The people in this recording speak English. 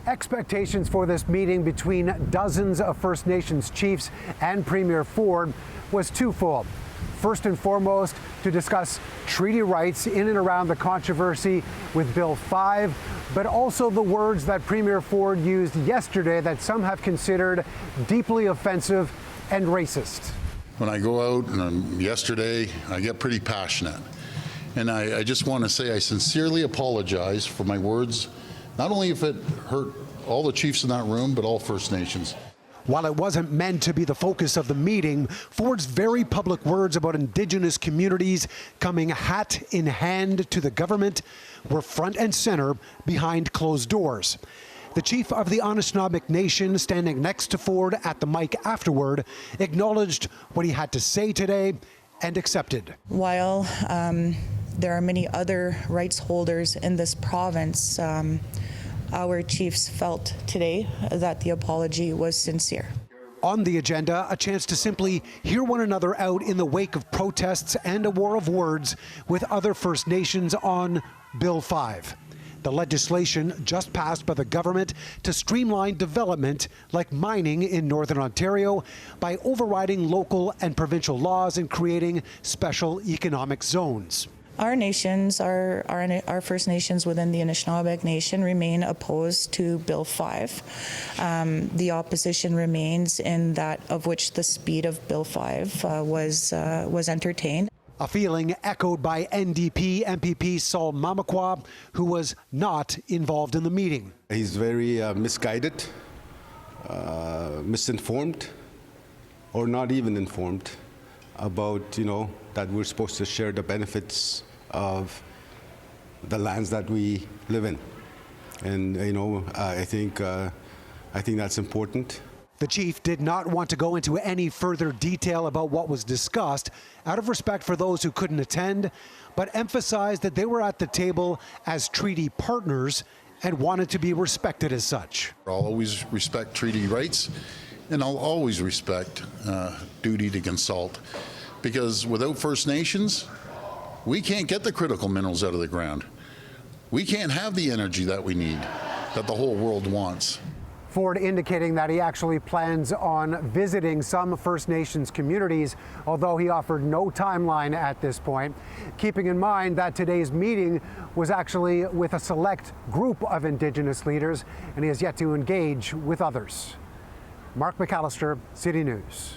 Expectations for this meeting between dozens of First Nations chiefs and Premier Ford was twofold. First and foremost, to discuss treaty rights in and around the controversy with Bill 5, but also the words that Premier Ford used yesterday that some have considered deeply offensive and racist. When I go out, and yesterday, I get pretty passionate. And I just want to say I sincerely apologize for my words, not only if it hurt all the chiefs in that room, but all First Nations. While it wasn't meant to be the focus of the meeting, Ford's very public words about Indigenous communities coming hat in hand to the government were front and center behind closed doors. The chief of the Anishinabek Nation, standing next to Ford at the mic afterward, acknowledged what he had to say today and accepted. While there are many other rights holders in this province, our chiefs felt today that the apology was sincere. On the agenda, a chance to simply hear one another out in the wake of protests and a war of words with other First Nations on Bill 5. The legislation just passed by the government to streamline development like mining in Northern Ontario by overriding local and provincial laws and creating special economic zones. Our nations, our First Nations within the Anishinabek Nation remain opposed to Bill 5. The opposition remains in that of which the speed of Bill 5 was entertained. A feeling echoed by NDP MPP Saul Mamakwa, who was not involved in the meeting. He's very misguided, misinformed, or not even informed about, that we're supposed to share the benefits of the lands that we live in. And, I think that's important. The chief did not want to go into any further detail about what was discussed out of respect for those who couldn't attend, but emphasized that they were at the table as treaty partners and wanted to be respected as such. I'll always respect treaty rights, and I'll always respect duty to consult, because without First Nations, we can't get the critical minerals out of the ground. We can't have the energy that we need, that the whole world wants. Ford indicating that he actually plans on visiting some First Nations communities, although he offered no timeline at this point, keeping in mind that today's meeting was actually with a select group of Indigenous leaders, and he has yet to engage with others. Mark McAllister, City News.